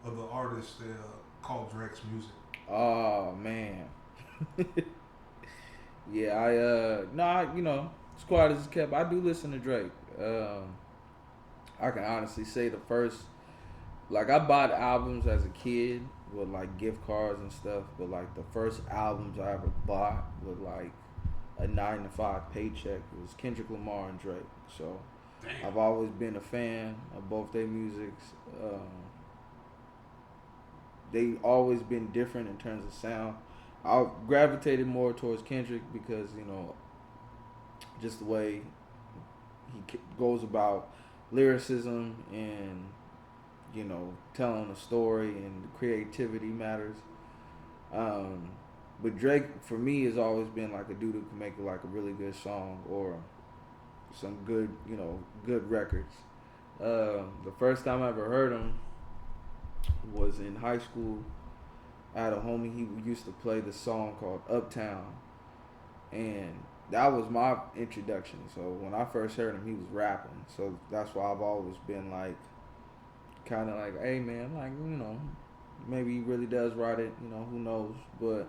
of the artist that called Drake's music? Oh man. Yeah, as quiet as it's kept, I do listen to Drake. I can honestly say the first, like, I bought albums as a kid with like gift cards and stuff, but like the first albums I ever bought with like a 9 to 5 paycheck was Kendrick Lamar and Drake. So Damn. I've always been a fan of both their musics. They always been different in terms of sound. I gravitated more towards Kendrick because just the way he goes about lyricism and telling a story and the creativity matters. Um, but Drake for me has always been like a dude who can make like a really good song or some good records. The first time I ever heard him was in high school. I had a homie, he used to play this song called Uptown, and that was my introduction. So when I first heard him, he was rapping. So that's why I've always been like, kind of like, hey man, like maybe he really does write it. Who knows? But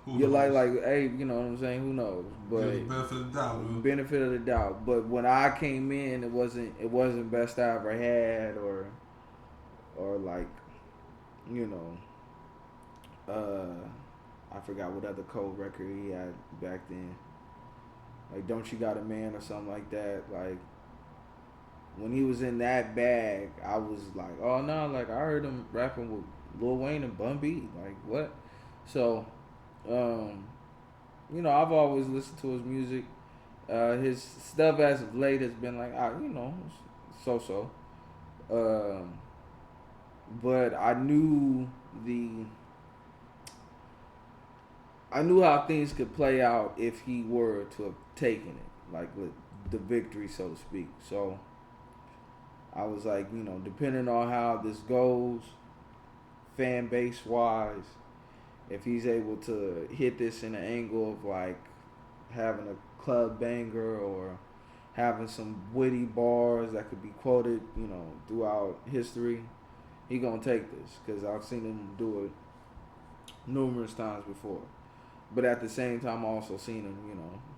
Who you're knows? like, hey, you know what I'm saying? Who knows? Give But the benefit of the doubt, man. benefit of the doubt. But when I came in, it wasn't best I ever had, or like, you know, I forgot what other cold record he had back then. Like, Don't You Got a Man or something like that. Like, when he was in that bag, I was like, oh no, like I heard him rapping with Lil Wayne and Bun B. Like, what? So, um, I've always listened to his music. His stuff as of late has been like, so so. Um, but the I knew how things could play out if he were to have taken it, like with the victory, so to speak. So I was like, depending on how this goes, fan base wise, if he's able to hit this in an angle of like having a club banger or having some witty bars that could be quoted, throughout history, he gonna take this because I've seen him do it numerous times before. But at the same time, I also seen him,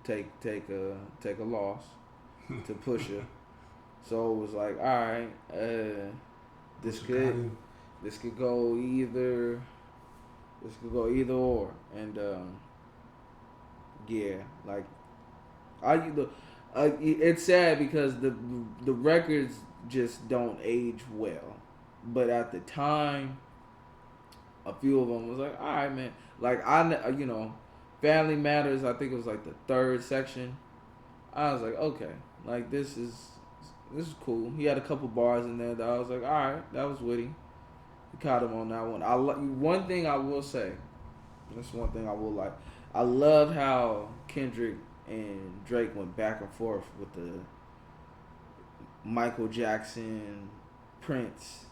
take a loss to Pusha. So it was like, all right, this Pusha got could him. this could go either or, and yeah, like it's sad because the records just don't age well, but at the time, a few of them was like, all right, man, like Family Matters. I think it was like the third section. I was like, okay, like this is cool. He had a couple bars in there that I was like, all right, that was witty. He caught him on that one. One thing I will say. That's one thing I will like. I love how Kendrick and Drake went back and forth with the Michael Jackson, Prince,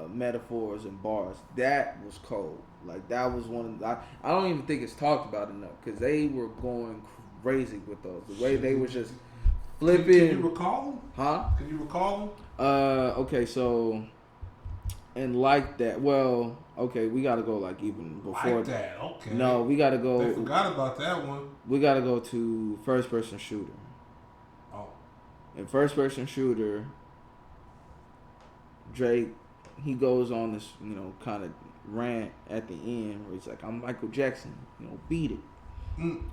metaphors and bars. That was cold. Like that was one of I don't even think it's talked about enough because they were going crazy with those. The way Shit. they was just Can you flipping, recall them? huh? Can you recall them? Okay, so and like that. Well, okay, we gotta go like even before. Like that. Okay. No, we gotta They go. forgot about that one. We gotta go to first person shooter. Oh. In first person shooter, Drake, he goes on this kind of rant at the end where he's like, "I'm Michael Jackson, beat it." Mm.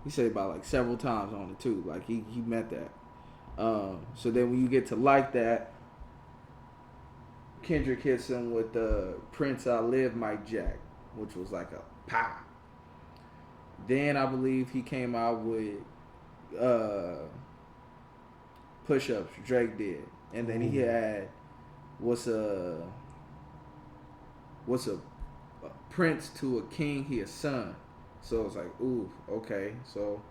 He said about like several times on it too. Like he meant that. So then when you get to like that, Kendrick hits him with the Prince I Live Mike Jack, which was like a pow. Then I believe he came out with uh, push ups Drake did. And then he Ooh. had what's a prince to a king, he a son. So it's like, ooh, okay. So,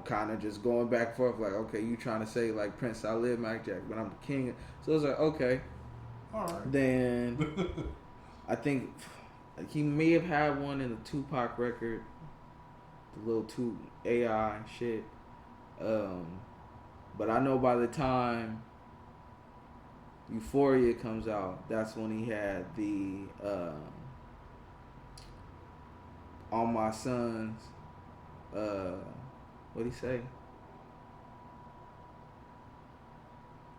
kind of just going back and forth, like, okay, you trying to say like Prince I Live Mike Jack, but I'm the king. So it's like, okay. All right. Then I think like he may have had one in the Tupac record, the little two AI shit. But I know by the time Euphoria comes out. That's when he had the All My Sons. What'd he say?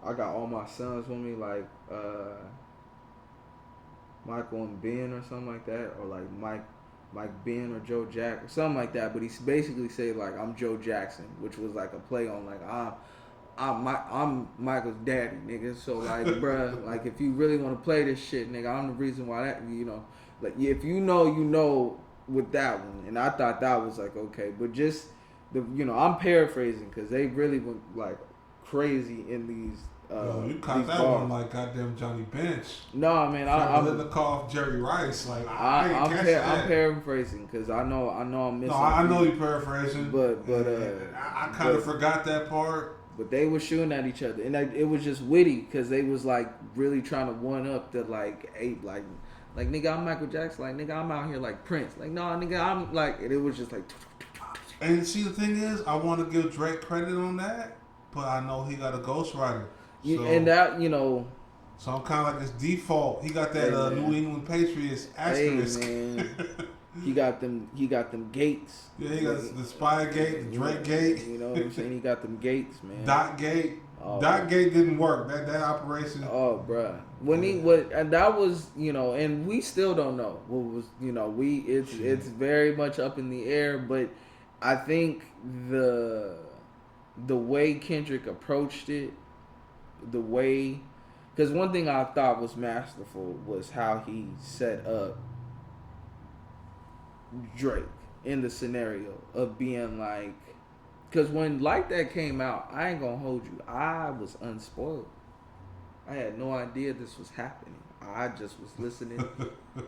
I got all my sons with me, like Michael and Ben or something like that, or like Mike Ben or Joe Jack or something like that. But he basically said like I'm Joe Jackson, which was like a play on like I'm Michael's daddy, nigga. So like, bruh, like if you really want to play this shit, nigga, I'm the reason why that, you know, like if you know with that one. And I thought that was like okay, but just the, you know, I'm paraphrasing because they really went like crazy in these. Yo, you caught that bars. one like goddamn Johnny Bench. No, man, I'm the call off Jerry Rice. Like I'm paraphrasing because I know I'm missing. No, I know you paraphrasing, but I kind of forgot that part. But they were shooting at each other, and it was just witty because they was like really trying to one up the like ape like nigga I'm Michael Jackson, like nigga I'm out here like Prince, like no nigga I'm like, and it was just like. And see the thing is, I want to give Drake credit on that, but I know he got a ghostwriter. So, and that, you know. So I'm kind of like his default. He got that New England Patriots asterisk. Hey, man. He got them gates. Yeah, he got the Spy Gate, the Drake Gate. You know what I'm saying? He got them gates, man. Dot Gate. Dot Gate didn't work. That operation. Oh, bruh. And that was, you know, and we still don't know what was, you know, it's very much up in the air, but I think the way Kendrick approached it, the way, because one thing I thought was masterful was how he set up Drake in the scenario of being like, because when Like That came out, I ain't gonna hold you, I was unspoiled. I had no idea this was happening. I just was listening.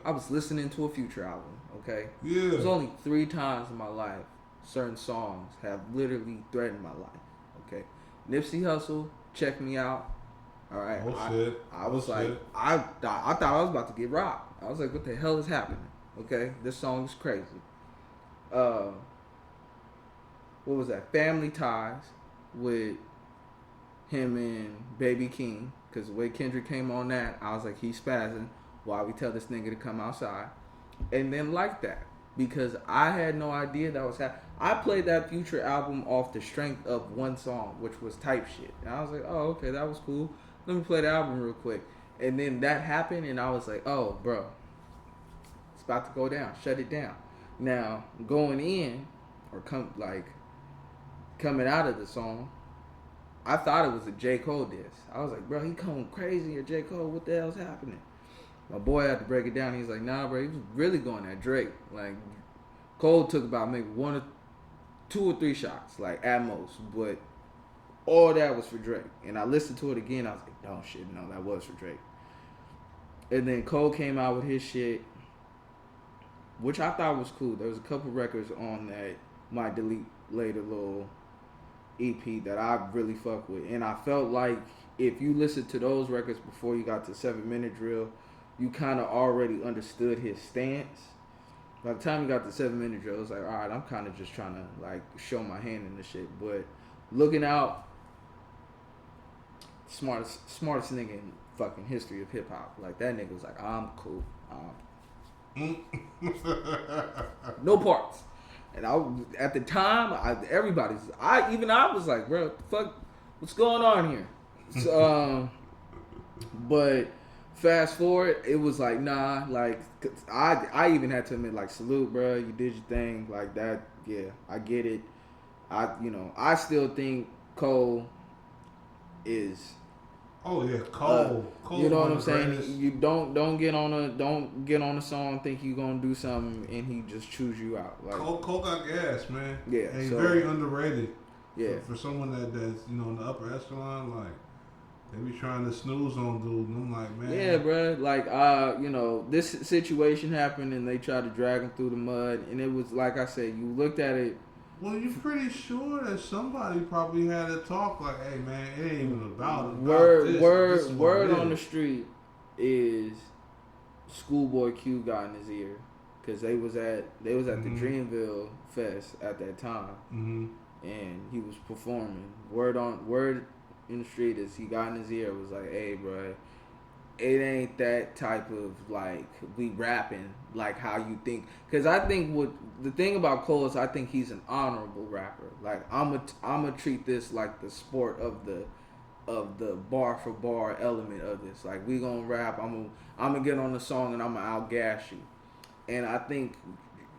I was listening to a Future album. Okay. Yeah. There's only 3 times in my life certain songs have literally threatened my life. Okay. Nipsey Hussle, Check Me Out. All right. I was like, I thought I was about to get robbed. I was like, what the hell is happening? Okay. This song is crazy. What was that? Family Ties with him and Baby King. Because the way Kendrick came on that, I was like, he's spazzing while we tell this nigga to come outside. And then Like That. Because I had no idea that was happening. I played that Future album off the strength of one song, which was Type Shit. And I was like, oh, okay, that was cool. Let me play the album real quick. And then that happened, and I was like, oh, bro, it's about to go down. Shut it down. Now, going in, or coming out of the song, I thought it was a J. Cole diss. I was like, bro, he going crazy or J. Cole, what the hell's happening? My boy had to break it down. He's like, nah, bro, he was really going at Drake. Like, Cole took about maybe 2 or 3 shots, like, at most. But all that was for Drake. And I listened to it again. I was like, oh, shit, no, that was for Drake. And then Cole came out with his shit, which I thought was cool. There was a couple records on that Might Delete Later little EP that I really fuck with. And I felt like if you listened to those records before you got to 7 Minute Drill, you kind of already understood his stance. By the time you got to 7 Minute Drill, it was like, all right, I'm kind of just trying to like show my hand in this shit. But Looking Out, smartest nigga in fucking history of hip hop. Like that nigga was like, I'm cool. No parts. And at the time, I was like, bro, what the fuck, what's going on here? So, but fast forward, it was like, nah, like, I even had to admit, like, salute, bro, you did your thing, like that, yeah, I get it. I still think Cole is. Oh yeah, Cole. Cole, you know what I'm saying? You don't get on a song, think you gonna do something, and he just chews you out. Like Cole got gas, man. Yeah, and he's very underrated. Yeah, for someone that's in the upper echelon, like they be trying to snooze on dude, and I'm like, man. Yeah, bro. Like this situation happened, and they tried to drag him through the mud, and it was like I said, you looked at it. Well, you're pretty sure that somebody probably had a talk like, "Hey, man, it ain't even about word on the street is Schoolboy Q got in his ear because they was at the Dreamville Fest at that time, and he was performing. Word in the street is he got in his ear was like, "Hey, bro, it ain't that type of like we rapping like how you think. Because I think what the thing about Cole is I think he's an honorable rapper. Like I'ma treat this like the sport of the bar for bar element of this. Like we gonna rap. I'm gonna get on the song and I'm gonna outgas you. And I think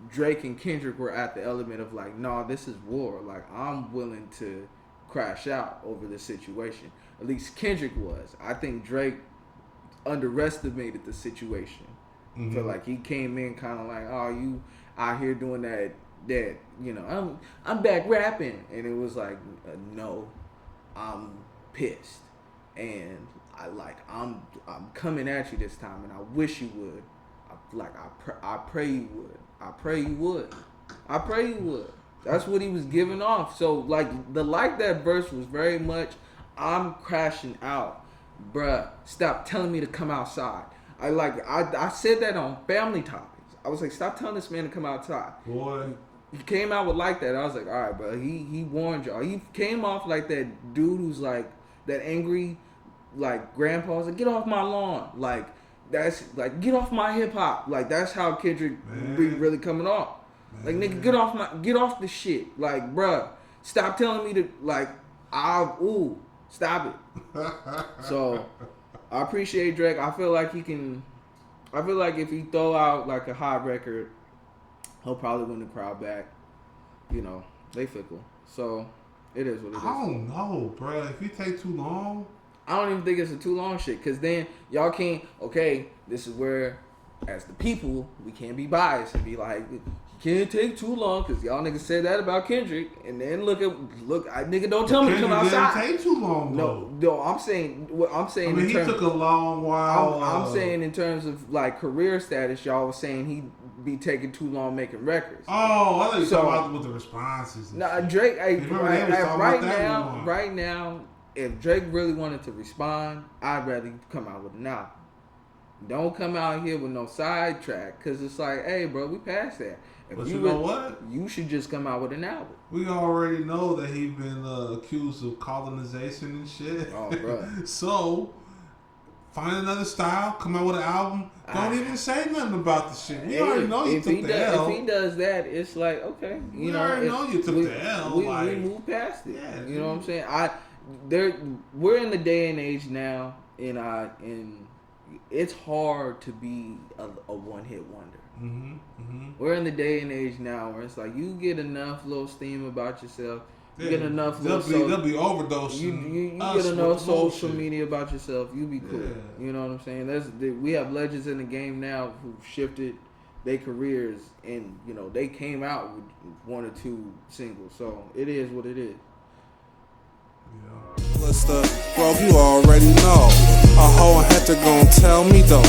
Drake and Kendrick were at the element of like, nah, this is war. Like I'm willing to crash out over this situation. At least Kendrick was. I think Drake underestimated the situation. Mm-hmm. Feel like he came in kind of like, oh, you out here doing that you know, I'm back rapping, and it was like, no, I'm pissed, and I'm coming at you this time, and I wish you would. I pray you would. I pray you would. I pray you would. That's what he was giving off. So like that verse was very much, I'm crashing out, bruh. Stop telling me to come outside. I said that on Family Topics. I was like, stop telling this man to come outside. Boy. He came out with like that. I was like, all right, bro. He warned y'all. He came off like that dude who's like that angry, like grandpa. Was like, get off my lawn. Like that's like get off my hip hop. Like that's how Kendrick be really coming off. Man. Like nigga, get off the shit. Like bruh, stop telling me to like stop it. So I appreciate Drake. I feel like he can. I feel like if he throw out like a hot record, he'll probably win the crowd back. You know, they fickle. So, it is what it is. I don't know, bro. If you take too long. I don't even think it's a too long shit. Because then y'all can't, okay, this is where, as the people, we can't be biased and be like, you can't take too long. Because y'all niggas said that about Kendrick. And then nigga, don't tell me to come outside. Kendrick didn't take too long, though. No, I'm saying I mean, he took a long while. I'm saying in terms of like career status, y'all was saying he'd be taking too long making records. Oh, I thought you were talking about with the responses. Nah, Drake, right now, if Drake really wanted to respond, I'd rather come out with an album. Don't come out here with no sidetrack, because it's like, hey, bro, we passed that. But you know what? You should just come out with an album. We already know that he's been accused of colonization and shit. Oh, bro. So, find another style, come out with an album. Don't even say nothing about the shit. We already know you took the L. If he does that, it's like, okay. We already know you took the L. We move past it. Yeah, you know what I'm saying? We're in the day and age now, and it's hard to be a one-hit wonder. Mm-hmm, mm-hmm. We're in the day and age now where it's like you get enough little steam about yourself. You get enough. They'll be overdosing. You get enough social media about yourself. You be cool. Yeah. You know what I'm saying? We have legends in the game now who shifted their careers, and you know they came out with one or two singles. So it is what it is. Yeah. Well, you already know. A hoe had to go and tell me though.